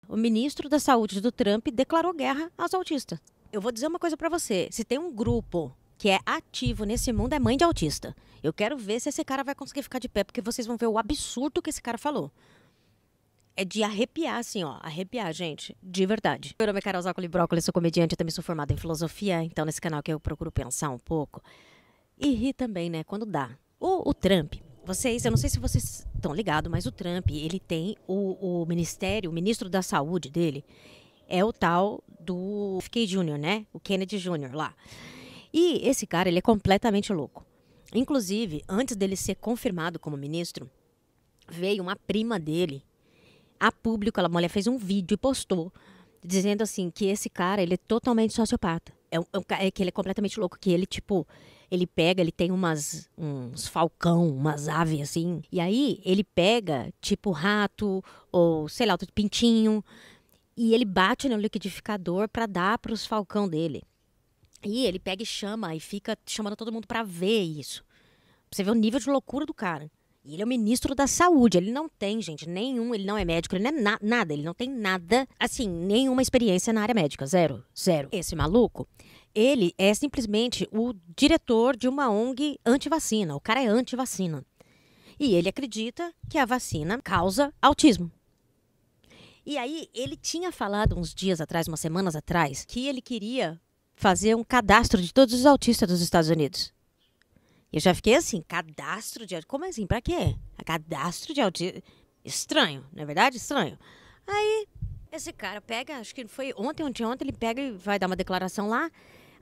O ministro da Saúde do Trump declarou guerra aos autistas. Eu vou dizer uma coisa pra você. Se tem um grupo que é ativo nesse mundo, é mãe de autista. Eu quero ver se esse cara vai conseguir ficar de pé, porque vocês vão ver o absurdo que esse cara falou. É de arrepiar, assim, ó. Arrepiar, gente. De verdade. Meu nome é Carol Zócoli Brócoli, sou comediante, eu também sou formada em filosofia. Então, nesse canal que eu procuro pensar um pouco. E rir também, né? Quando dá. O Trump, eu não sei se vocês estão ligados, mas o Trump, ele tem o ministério, o ministro da saúde dele, é o tal do FK Jr., né? O Kennedy Jr. lá. E esse cara, ele é completamente louco. Inclusive, antes dele ser confirmado como ministro, veio uma prima dele a público, a mulher fez um vídeo e postou, dizendo assim, que esse cara, ele é totalmente sociopata. Que ele é completamente louco, que ele, tipo, ele tem uns falcão, umas aves, assim, e aí ele pega, tipo, rato, ou, sei lá, outro pintinho, e ele bate no liquidificador pra dar pros falcão dele. E ele pega e chama, e fica chamando todo mundo pra ver isso. Pra você ver o nível de loucura do cara. E ele é o ministro da saúde. Ele não tem, gente, ele não é médico, ele não é nada. Ele não tem nada, assim, nenhuma experiência na área médica. Zero. Esse maluco, ele é simplesmente o diretor de uma ONG anti-vacina. O cara é anti-vacina. E ele acredita que a vacina causa autismo. E aí, ele tinha falado uns dias atrás, umas semanas atrás, que ele queria fazer um cadastro de todos os autistas dos Estados Unidos. Eu já fiquei assim, cadastro de autismo? Como assim? Pra quê? Cadastro de autismo? Estranho, não é verdade? Estranho. Aí, esse cara pega, acho que foi ontem, ele pega e vai dar uma declaração lá.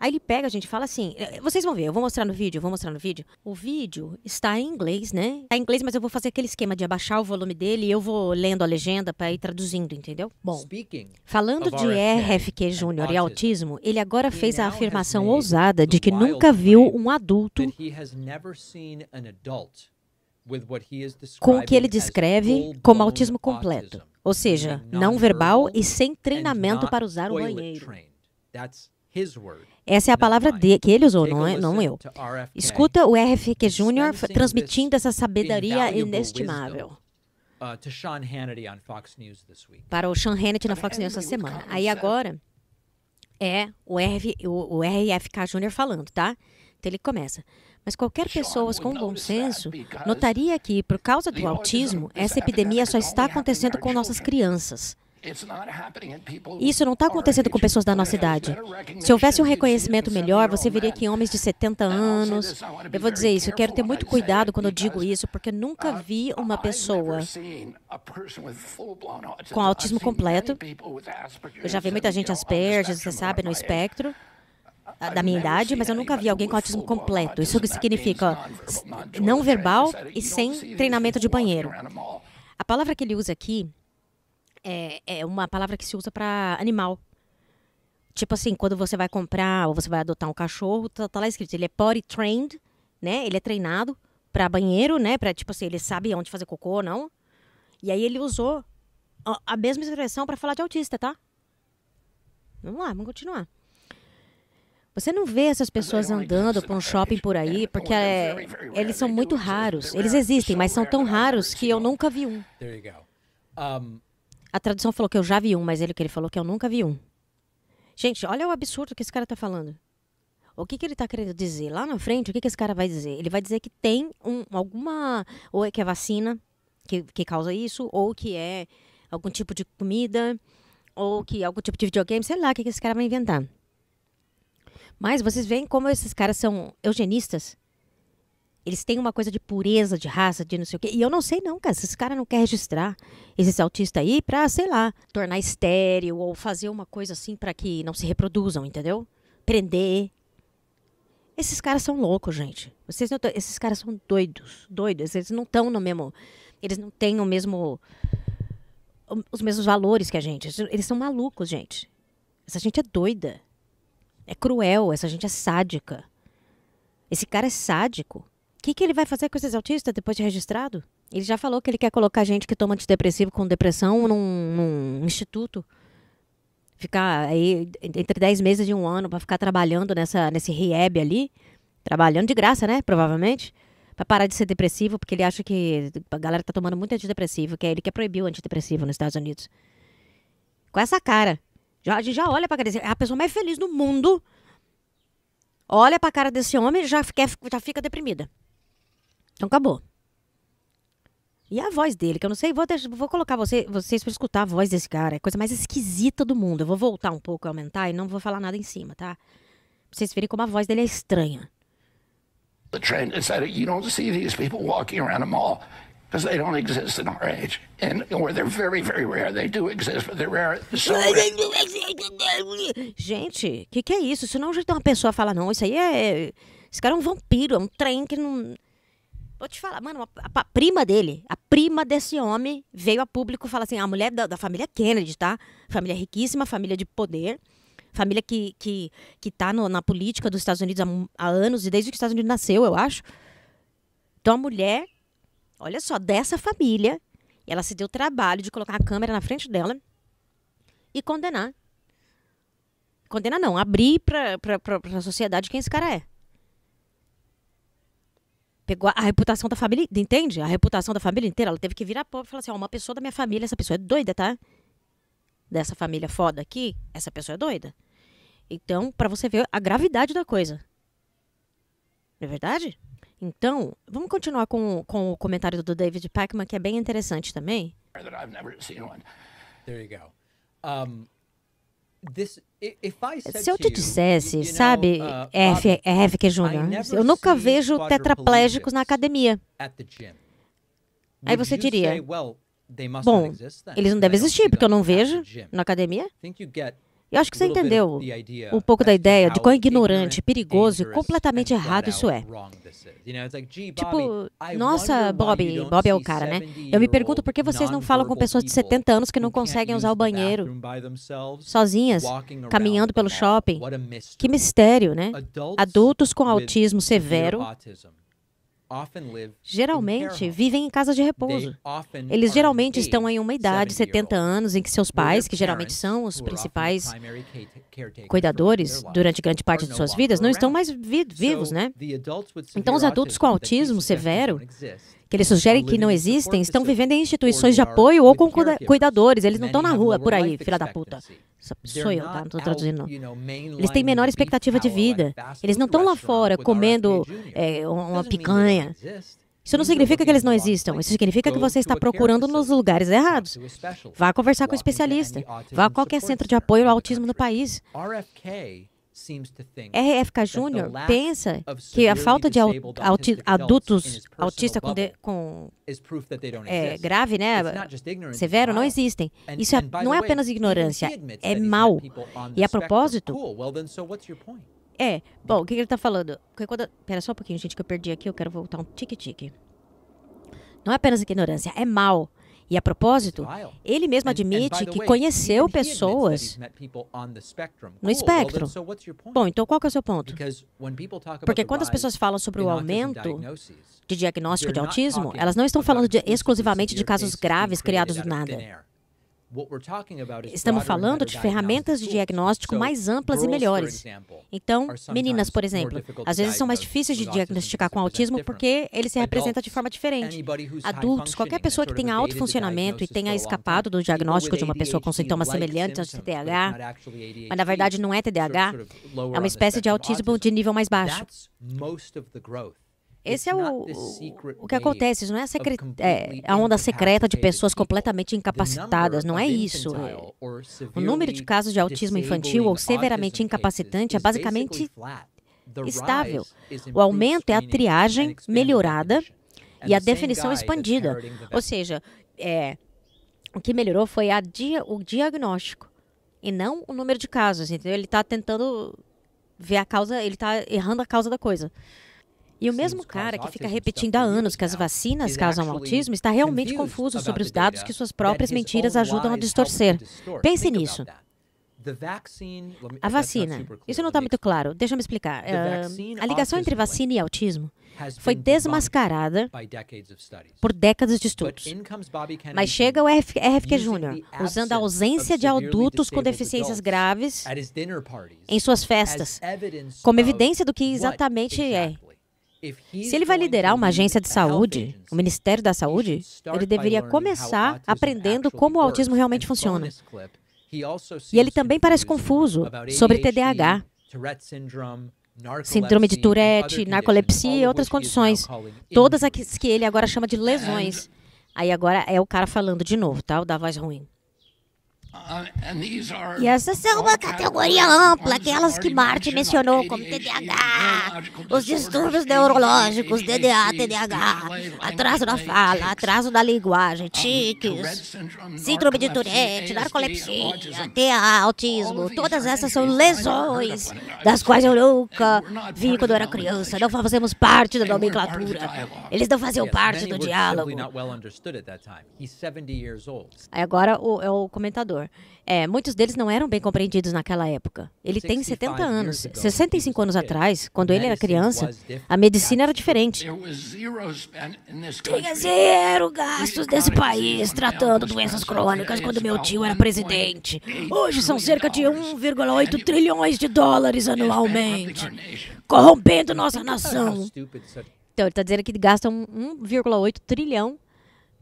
Aí ele pega, a gente fala assim, vocês vão ver, eu vou mostrar no vídeo. O vídeo está em inglês, né? Está em inglês, mas eu vou fazer aquele esquema de abaixar o volume dele e eu vou lendo a legenda para ir traduzindo, entendeu? Bom, falando de RFQ Júnior e autismo, ele agora fez a afirmação ousada de que nunca viu um adulto com o que ele descreve como autismo completo. Ou seja, não verbal e sem treinamento para usar o banheiro. Essa é a palavra que ele usou, não eu. Escuta o RFQ Jr. transmitindo essa sabedoria inestimável para o Sean Hannity na Fox News essa semana. Aí agora é o RFK Jr. falando, tá? Então ele começa. Mas qualquer pessoa com bom senso notaria que, por causa do autismo, essa epidemia só está acontecendo com nossas crianças. Isso não está acontecendo com pessoas da nossa idade. Se houvesse um reconhecimento melhor, você veria que homens de 70 anos... Eu vou dizer isso, eu quero ter muito cuidado quando eu digo isso, porque eu nunca vi uma pessoa com autismo completo. Eu já vi muita gente Asperger, você sabe, no espectro da minha idade, mas eu nunca vi alguém com autismo completo. Isso significa não verbal e sem treinamento de banheiro. A palavra que ele usa aqui é uma palavra que se usa para animal. Tipo assim, quando você vai comprar ou você vai adotar um cachorro, tá lá escrito, ele é potty trained, né? Ele é treinado para banheiro, né? Para tipo assim, ele sabe onde fazer cocô ou não. E aí ele usou a mesma expressão para falar de autista, tá? Vamos lá, vamos continuar. Você não vê essas pessoas andando por um shopping por aí, porque eles são muito raros. Eles existem, mas são tão raros que eu nunca vi um. A tradução falou que eu já vi um, mas ele falou que eu nunca vi um. Gente, olha o absurdo que esse cara tá falando. O que ele tá querendo dizer? Lá na frente, o que esse cara vai dizer? Ele vai dizer que tem alguma... Ou é que é vacina que causa isso, ou que é algum tipo de comida, ou que é algum tipo de videogame, sei lá o que esse cara vai inventar. Mas vocês veem como esses caras são eugenistas? Eles têm uma coisa de pureza, de raça, de não sei o quê. E eu não sei não, cara. Se esse cara não quer registrar esses autistas aí pra, sei lá, tornar estéril ou fazer uma coisa assim pra que não se reproduzam, entendeu? Prender. Esses caras são loucos, gente. Esses caras são doidos. Eles não estão no mesmo... Eles não têm os mesmos valores que a gente. Eles são malucos, gente. Essa gente é doida. É cruel. Essa gente é sádica. Esse cara é sádico. O que ele vai fazer com esses autistas depois de registrado? Ele já falou que ele quer colocar gente que toma antidepressivo com depressão num instituto. Ficar aí entre 10 meses e um ano para ficar trabalhando nesse rehab ali. Trabalhando de graça, né? Provavelmente. Para parar de ser depressivo, porque ele acha que a galera tá tomando muito antidepressivo. Ele quer proibir o antidepressivo nos Estados Unidos. Com essa cara. A gente já olha pra cara desse... É a pessoa mais feliz do mundo. Olha pra cara desse homem e já fica deprimida. Então acabou. E a voz dele, que eu não sei, vou colocar vocês pra escutar a voz desse cara. É a coisa mais esquisita do mundo. Eu vou voltar um pouco, aumentar e não vou falar nada em cima, tá? Pra vocês verem como a voz dele é estranha. The trend is that you don't see these people walking around a mall because they don't exist in our age, or they're very, very rare. They do exist, but they're rare. So rare. Gente, que é isso? Isso não é um jeito de uma pessoa falar, não. Isso aí é... Esse cara é um vampiro, é um trem que não... Vou te falar, mano, a prima dele, a prima desse homem, veio a público e fala assim, a mulher da família Kennedy, tá? Família riquíssima, família de poder, família que tá na política dos Estados Unidos há anos, e desde que os Estados Unidos nasceu, eu acho. Então a mulher, olha só, dessa família, ela se deu o trabalho de colocar a câmera na frente dela e condenar. Condenar não, abrir pra sociedade quem esse cara é. Pegou a reputação da família, entende? A reputação da família inteira. Ela teve que virar pobre e falar assim, ó, uma pessoa da minha família, essa pessoa é doida, tá? Dessa família foda aqui, essa pessoa é doida. Então, pra você ver a gravidade da coisa. Não é verdade? Então, vamos continuar com o comentário do David Pakman, que é bem interessante também. There you go. Se eu te dissesse, sabe, RFQ Júnior, eu nunca vejo tetraplégicos na academia. Aí você diria, bom, eles não devem existir, porque eu não vejo na academia. Eu acho que você entendeu um pouco da ideia de quão ignorante, perigoso e completamente errado isso é. Tipo, nossa, Bob é o cara, né? Eu me pergunto por que vocês não falam com pessoas de 70 anos que não conseguem usar o banheiro, sozinhas, caminhando pelo shopping. Que mistério, né? Adultos com autismo severo geralmente vivem em casa de repouso. Eles geralmente estão em uma idade, 70 anos, em que seus pais, que geralmente são os principais cuidadores durante grande parte de suas vidas, não estão mais vivos, né? Então, os adultos com autismo severo, que eles sugerem que não existem, estão vivendo em instituições de apoio ou com cuidadores. Eles não estão na rua por aí, filha da puta. Sou eu, tá? Não tô traduzindo. Eles têm menor expectativa de vida. Eles não estão lá fora comendo uma picanha. Isso não significa que eles não existam. Isso significa que você está procurando nos lugares errados. Vá conversar com um especialista. Vá a qualquer centro de apoio ao autismo no país. RFK Júnior pensa que a falta de adultos autistas grave, né, severo, não existem. Isso não é apenas ignorância, é mal. E a propósito... Bom, o que ele está falando? Pera só um pouquinho, gente, que eu perdi aqui, eu quero voltar um tique-tique. Não é apenas ignorância, é mal. E a propósito, ele mesmo admite que conheceu pessoas no espectro. Bom, então qual que é o seu ponto? Porque quando as pessoas falam sobre o aumento de diagnóstico de autismo, elas não estão falando exclusivamente de casos graves criados do nada. Estamos falando de ferramentas de diagnóstico mais amplas e melhores. Então, meninas, por exemplo, às vezes são mais difíceis de diagnosticar com autismo porque ele se representa de forma diferente. Adultos, qualquer pessoa que tenha alto funcionamento e tenha escapado do diagnóstico de uma pessoa com sintomas semelhantes ao de TDAH, mas na verdade não é TDAH, é uma espécie de autismo de nível mais baixo. Esse é o que acontece, isso não é a onda secreta de pessoas completamente incapacitadas, não é isso. O número de casos de autismo infantil ou severamente incapacitante é basicamente estável. O aumento é a triagem melhorada e a definição expandida. Ou seja, o que melhorou foi o diagnóstico e não o número de casos, entendeu? Ele está tentando ver a causa, ele está errando a causa da coisa. E o mesmo cara que fica repetindo há anos que as vacinas causam autismo está realmente confuso sobre os dados que suas próprias mentiras ajudam a distorcer. Pense nisso. A vacina. Isso não está muito claro. Deixa eu me explicar. A ligação entre vacina e autismo foi desmascarada por décadas de estudos. Mas chega o RFQ Júnior, usando a ausência de adultos com deficiências graves em suas festas, como evidência do que exatamente é. Se ele vai liderar uma agência de saúde, o Ministério da Saúde, ele deveria começar aprendendo como o autismo realmente funciona. E ele também parece confuso sobre TDAH, síndrome de Tourette, narcolepsia e outras condições. Todas as que ele agora chama de lesões. Aí agora é o cara falando de novo, tá? O da voz ruim. E essas são uma categoria ampla, aquelas que Marty mencionou como TDAH, os distúrbios neurológicos, DDA, TDAH, atraso na fala, atraso na linguagem, tiques, síndrome de Tourette, narcolepsia, TAA, autismo, todas essas são lesões das quais eu nunca vi quando eu era criança, não fazemos parte da nomenclatura, eles não faziam parte do diálogo. Aí agora é o comentador. Muitos deles não eram bem compreendidos naquela época. Ele tem 70 anos. 65 anos atrás, quando ele era criança, a medicina era diferente. Tinha zero gastos nesse país tratando doenças crônicas quando meu tio era presidente. Hoje são cerca de 1,8 trilhões de dólares anualmente, corrompendo nossa nação. Então, ele está dizendo que gastam 1,8 trilhão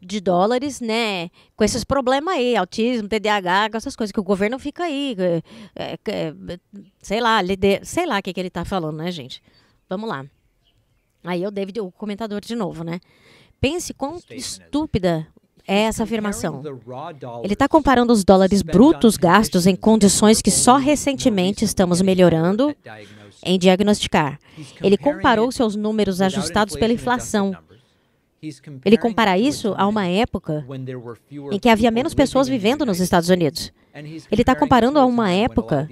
de dólares, né, com esses problemas aí, autismo, TDAH, com essas coisas, que o governo fica aí, sei lá o que ele tá falando, né, gente? Vamos lá. Aí o David, o comentador de novo, né? Pense quão estúpida é essa afirmação. Ele está comparando os dólares brutos gastos em condições que só recentemente estamos melhorando em diagnosticar. Ele comparou seus números ajustados pela inflação. Ele compara isso a uma época em que havia menos pessoas vivendo nos Estados Unidos. Ele está comparando a uma época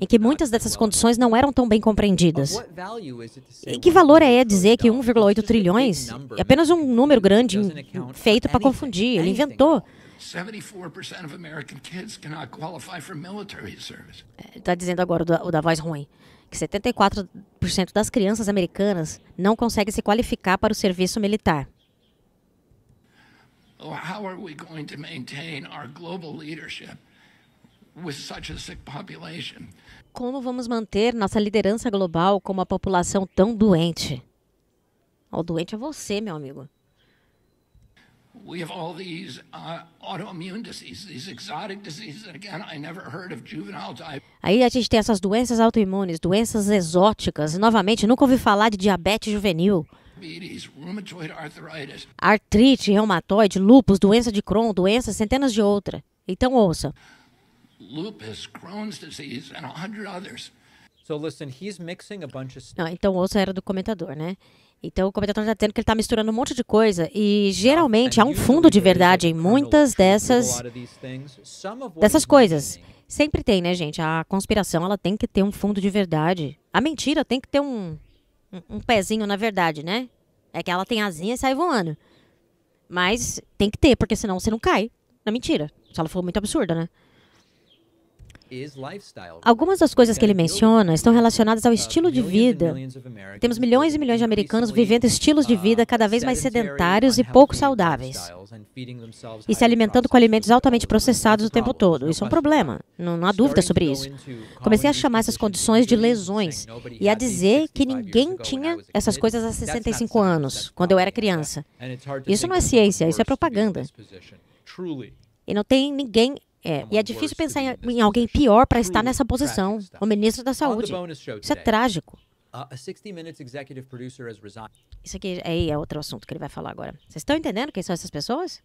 em que muitas dessas condições não eram tão bem compreendidas. E que valor é dizer que 1,8 trilhões é apenas um número grande feito para confundir? Ele inventou. 74% of American kids cannot qualify for military service. Está dizendo agora o da voz ruim, que 74% das crianças americanas não conseguem se qualificar para o serviço militar. How are we going to maintain our global leadership with such a sick population? Como vamos manter nossa liderança global com uma população tão doente? O doente é você, meu amigo. We have all these autoimmune diseases, these exotic diseases, and again, I never heard of juvenile diabetes. Aí a gente tem essas doenças autoimunes, doenças exóticas. E, novamente, nunca ouvi falar de diabetes juvenil. Rheumatoid arthritis. Artrite, reumatoide, lúpus, doença de Crohn, doenças, centenas de outras. Então, ouça. Lupus, Crohn's disease, and 100 others. So listen, he's mixing a bunch of Não, então, ouça era do comentador, né? Então, o comentador está dizendo que ele está misturando um monte de coisa e, geralmente, há um fundo de verdade em muitas dessas coisas. Sempre tem, né, gente? A conspiração, ela tem que ter um fundo de verdade. A mentira tem que ter um pezinho na verdade, né? É que ela tem asinha e sai voando. Mas tem que ter, porque senão você não cai na mentira. Se ela for muito absurda, né? Algumas das coisas que ele menciona estão relacionadas ao estilo de vida. Temos milhões e milhões de americanos vivendo estilos de vida cada vez mais sedentários e pouco saudáveis. E se alimentando com alimentos altamente processados o tempo todo. Isso é um problema. Não há dúvida sobre isso. Comecei a chamar essas condições de lesões e a dizer que ninguém tinha essas coisas há 65 anos, quando eu era criança. Isso não é ciência, isso é propaganda. E não tem ninguém... e é difícil pensar em alguém pior para estar nessa posição, o ministro da Saúde. Isso é trágico. Isso aqui é outro assunto que ele vai falar agora. Vocês estão entendendo quem são essas pessoas?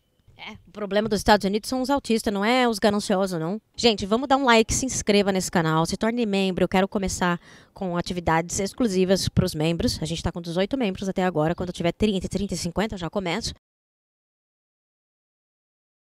O problema dos Estados Unidos são os autistas, não é os gananciosos, não. Gente, vamos dar um like, se inscreva nesse canal, se torne membro. Eu quero começar com atividades exclusivas para os membros. A gente está com 18 membros até agora. Quando eu tiver 30 e 50, eu já começo.